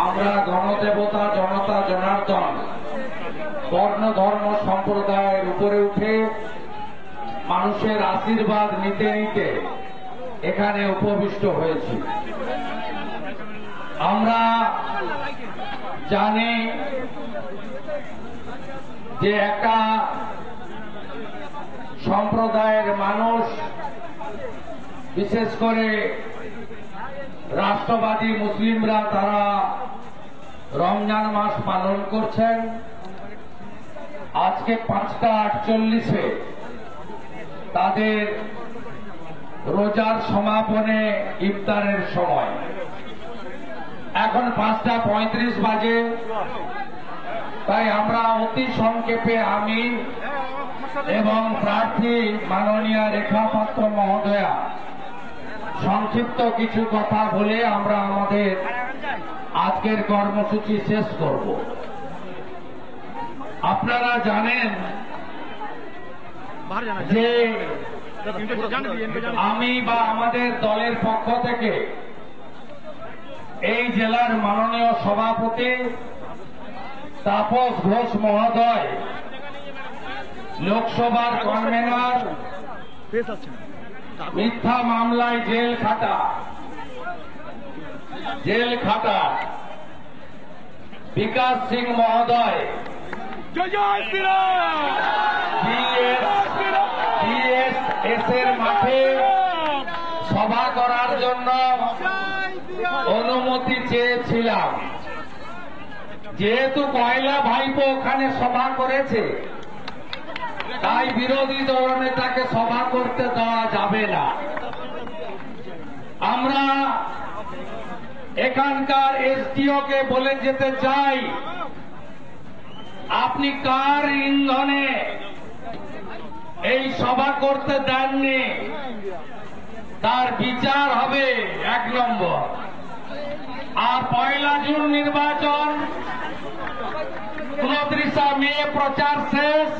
আমরা গণদেবতা জনতা জনার্দন বর্ণ ধর্ম সম্প্রদায়ের উপরে উঠে মানুষের আশীর্বাদ নিতে নিতে এখানে উপবিষ্ট হয়েছি। আমরা জানি যে একটা সম্প্রদায়ের মানুষ, বিশেষ করে রাষ্ট্রবাদী মুসলিমরা, তারা রমজান মাস পালন করছেন। আজকে 5:48 তাদের রোজার সমাপনে ইফতারের সময়। এখন 5:35 বাজে। তাই আমরা অতি সংক্ষেপে আমি এবং প্রার্থী মাননীয়া রেখা পাত্র মহোদয়া সংক্ষিপ্ত কিছু কথা বলে আমরা আমাদের আজকের কর্মসূচি শেষ করব। আপনারা জানেন যে আমি বা আমাদের দলের পক্ষ থেকে এই জেলার মাননীয় সভাপতি তাপস ঘোষ মহোদয়, লোকসভার কনভেনর, মিথ্যা মামলায় জেল খাটা বিকাশ সিং মহোদয় বিএসএস এর মাঠে সভা করার জন্য অনুমতি চেয়েছিলাম। যেহেতু কয়লা ভাইপো ওখানে সভা করেছে, তাই বিরোধী দলনেতাকে সভা করতে দেওয়া যাবে না। আমরা এখানকার এসডিওকে বলে যেতে চাই, আপনি কার ইন্ধনে এই সভা করতে দেননি, তার বিচার হবে 1 নম্বর। আর 1 জুন নির্বাচন, 29 মে প্রচার শেষ।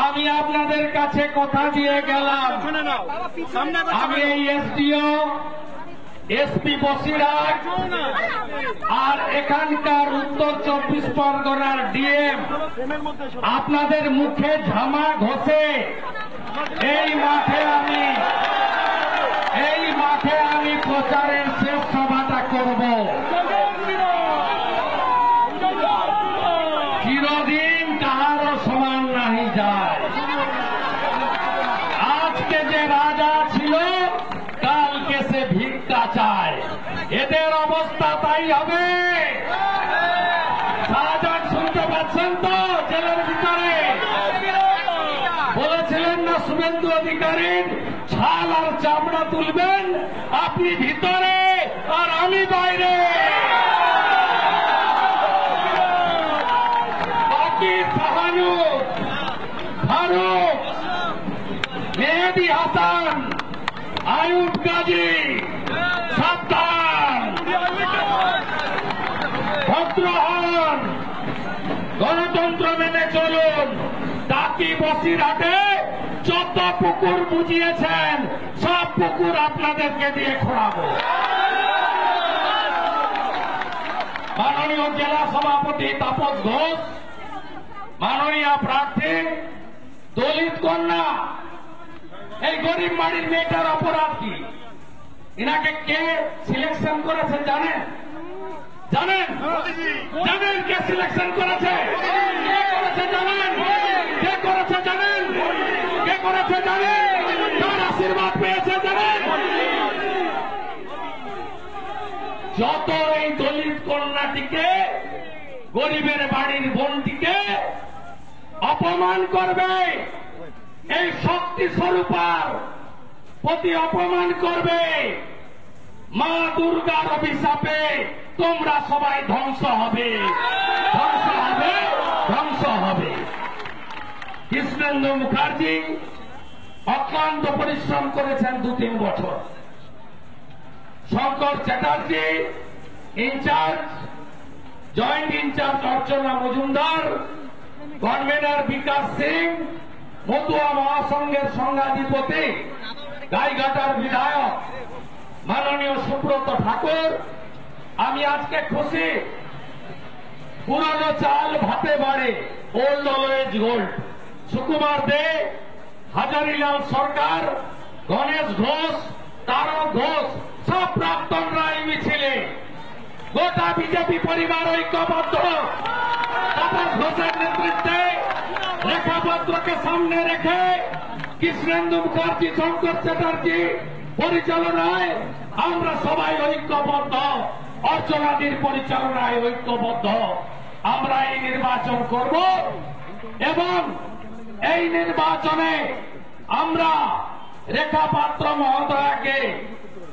আমি আপনাদের কাছে কথা দিয়ে গেলাম, আমি এই এসডিও, এসপি বসিরহাট আর এখানকার উত্তর 24 পরগনার ডিএম আপনাদের মুখে ঝামা ঘষে এই মাঠে আমি প্রচারের শেষ সভাটা করব। চিরদিন কাহারও সমান নাহি যায়। আজকে যে রাজা ছিল, কালকে সে ভিক্ষা চায়। এদের অবস্থা তাই হবে। শাহজাহান শুনতে পাচ্ছেন তো? জেলের ভিতরে বলেছিলেন না শুভেন্দু অধিকারীর ছাল আর চামড়া তুলবেন, আপনি ভিতরে আর আমি বাইরে। বাকি শাহানুর, ফারুক, মেহেদি হাসান, আয়ুব গাজী, সাবধান, ভদ্র হন, গণতন্ত্র মেনে চলুন। টাকি বসিরহাটে যত পুকুর বুঝিয়েছেন, সব পুকুর আপনাদেরকে দিয়ে খোঁড়াবো। মাননীয় জেলা সভাপতি তাপস ঘোষ, মাননীয় প্রার্থী দলিত কন্যা, এই গরিব বাড়ির মেয়েটার অপরাধ কি? এনাকে কে সিলেকশন করেছে জানেন? জানেন কে সিলেকশন করেছে? কে করেছে জানেন? কার আশীর্বাদ পেয়েছে জানেন? যত এই দলিত কন্যাটিকে, গরিবের বাড়ির বোনটিকে অপমান করবে, এই শক্তি স্বরূপার প্রতি অপমান করবে, মা দুর্গার অভিশাপে তোমরা সবাই ধ্বংস হবে। কৃষ্ণেন্দু মুখার্জি অক্লান্ত পরিশ্রম করেছেন 2-3 বছর। Shankar Chatterjee incharge, joint incharge Archana Majumdar, convenor Bikash Singh, Matua মহাসংঘের সংঘাধিপতি, গাইঘাটার বিধায়ক মাননীয় সুব্রত ঠাকুর আমি আজকে খুশি। পুরানো চাল ভাতে বাড়ে, ওল্ড অলওয়েজ গোল্ড। সুকুমার দে, হাজারিলাল সরকার, গণেশ ঘোষ, তারক ঘোষ সব প্রাক্তনরা এই মিছিলে। গোটা বিজেপি পরিবার ঐক্যবদ্ধ। তাপস ঘোষের নেতৃত্বে, রেখাপাত্রকে সামনে রেখে, কৃষ্ণেন্দু মুখার্জি, শঙ্কর চ্যাটার্জি পরিচালনায় আমরা সবাই ঐক্যবদ্ধ। অর্চনাদির পরিচালনায় ঐক্যবদ্ধ। আমরা এই নির্বাচন করব এবং এই নির্বাচনে আমরা রেখাপাত্র মহোদয়াকে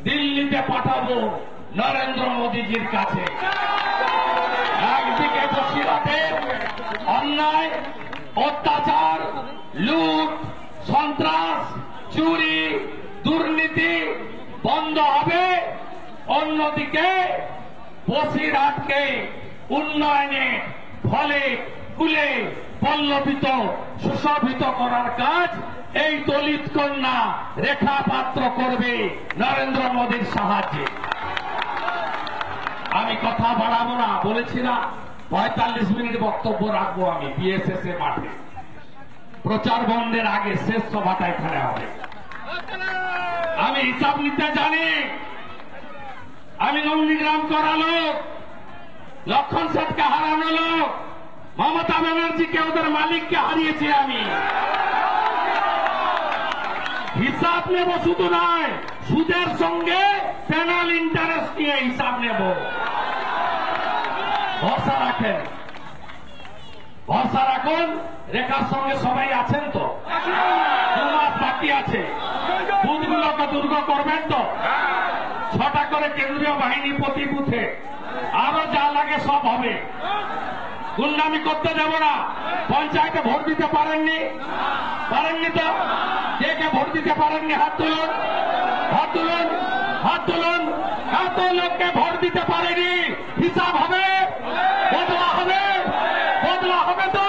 দিল্লিতে পাঠাবো নরেন্দ্র মোদীজির কাছে। একদিকে বসিরহাটের অন্যায়, অত্যাচার, লুট, সন্ত্রাস, চুরি, দুর্নীতি বন্ধ হবে, অন্যদিকে বসিরহাটকে উন্নয়নে ফলে ফুলে পল্লবিত সুশোভিত করার কাজ এই দলিত কন্যা রেখাপাত্র করবে নরেন্দ্র মোদীর সাহায্যে। আমি কথা বাড়াবো না, বলেছিলাম 45 মিনিট বক্তব্য রাখবো আমি বিএসএস এ মাঠে। প্রচার বন্ধের আগে শেষ সভাটা এখানে হবে। আমি হিসাব নিতে জানি। আমি নন্দীগ্রাম করা লোক, লক্ষণ সেটকে হারানো লোক, মমতা ব্যানার্জিকে ওদের মালিককে হারিয়েছি আমি। হিসাব নেব শুধু নয়, সুদের সঙ্গে পেনাল ইন্টারেস্ট নিয়ে হিসাব নেব। ভরসা রাখেন, ভরসা রাখুন। রেখার সঙ্গে সবাই আছেন তো? 2 মাস বাকি আছে। বুথগুলোকে দুর্গ করবেন তো? 6টা করে কেন্দ্রীয় বাহিনী প্রতি বুথে, আরো যা লাগে সব হবে। গুন্ডামি করতে দেব না। পঞ্চায়েতে ভোট দিতে পারেননি, পারেননি তো? কে কে ভোট দিতে পারেননি হাত তুলুন, হাত তুলুন, হাত তুলুন। এত লোককে ভোট দিতে পারেনি, হিসাব হবে, বদলা হবে, বদলা হবে তো?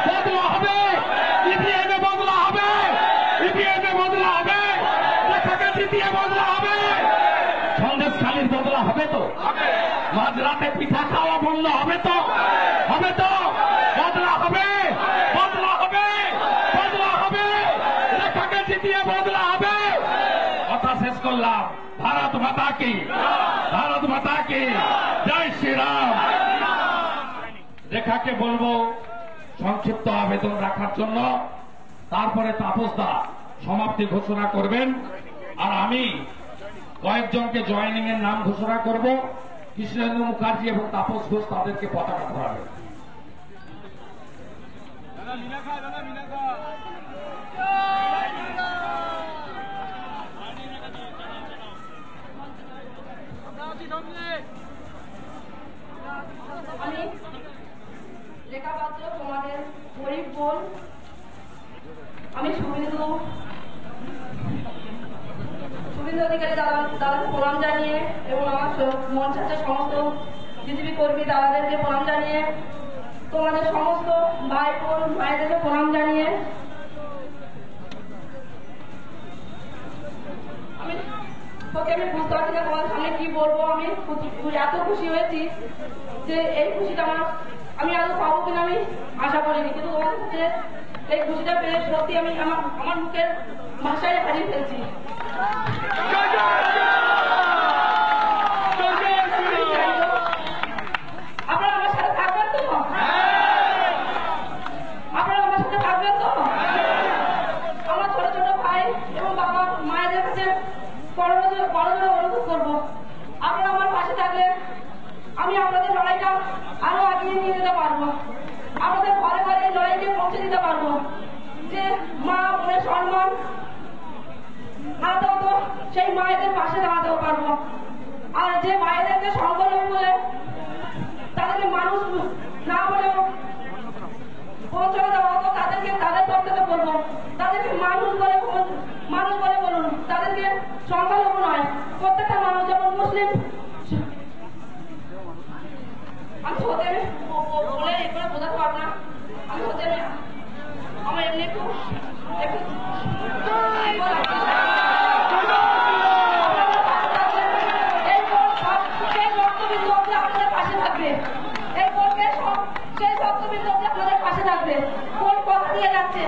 বদলা হবে, ইভিএমে বদলা হবে, ইভিএমে বদলা হবে, রেখাকে জিতিয়ে বদলা হবে, সন্দেশখালীর বদলা হবে তো? মাঝরাতে পিঠা খাওয়া বন্ধ হবে তো? হবে তো? বদলা হবে, বদলা হবে, বদলা হবে, রেখাকে জিতিয়ে বদলা হবে। কথা শেষ করলাম। ভারত মাতা কি, ভারত মাতা কি জয় শ্রীরাম। রেখাকে বলবো সংক্ষিপ্ত আবেদন রাখার জন্য, তারপরে তাপসদা সমাপ্তি ঘোষণা করবেন, আর আমি কয়েকজনকে জয়েনিং এর নাম ঘোষণা করব। কৃষ্ণেন্দু মুখার্জি এবং তাপস ঘোষ তাদেরকে পতাকা ধরাবেন। আমি রেখাপাত্র, তোমাদের গরিব বোন। আমি শুভেন্দু অধিকারী দাদাকে প্রণাম জানিয়ে এবং আমার মঞ্চে সমস্ত বিজেপি কর্মী দাদাদেরকে প্রণাম জানিয়ে, তোমাদের সমস্ত ভাই বোন ভাইদেরকে প্রণাম জানিয়ে আমি বুঝতে পারছি না তোমাদের সামনে কি বলবো। আমি এত খুশি হয়েছি যে এই খুশিটা আমি আরো পাবো কিনা আমি আশা করিনি, কিন্তু তোমাদের সাথে এই খুশিটা পেয়ে সত্যি আমি আমার মুখের ভাষায় হারিয়ে ফেলছি। আপনারা আমার সাথে থাকবেন তো? আপনারা আমার সাথে থাকবেন তো? আমার ছোট ছোট ভাই এবং বাবা মায়েদের কাছে বড় অনুরোধ করবো, আপনারা আমার পাশে থাকলে আমি আপনাদের লড়াইটা আরো আগিয়ে নিয়ে যেতে পারবো। আপনাদের ঘরে ঘরে লড়াইকে পৌঁছে দিতে পারবো যে মা বোনের সম্মান হারাতে হতো, সেই মায়েদের পাশে দাঁড়াতেও পারবো। আর যে মায়েদেরকে সংকলন বলে তাদেরকে মানুষ না বলেও পৌঁছানো দেওয়া হতো, তাদেরকে তাদের পক্ষে বলবো, তাদেরকে মানুষ বলে বলুন, তাদেরকে সংখ্যালঘু নয়, প্রত্যেকটা মানুষ। যেমন মুসলিম, আমি হতে বলে এরপরে বোঝাতে পারবো না, আমি হতে আমার এমনি একটু এই থাকবে। এই বোনকে সেই ভক্তবৃন্দ আপনাদের পাশে থাকবে। কোন কথা দিয়ে যাচ্ছে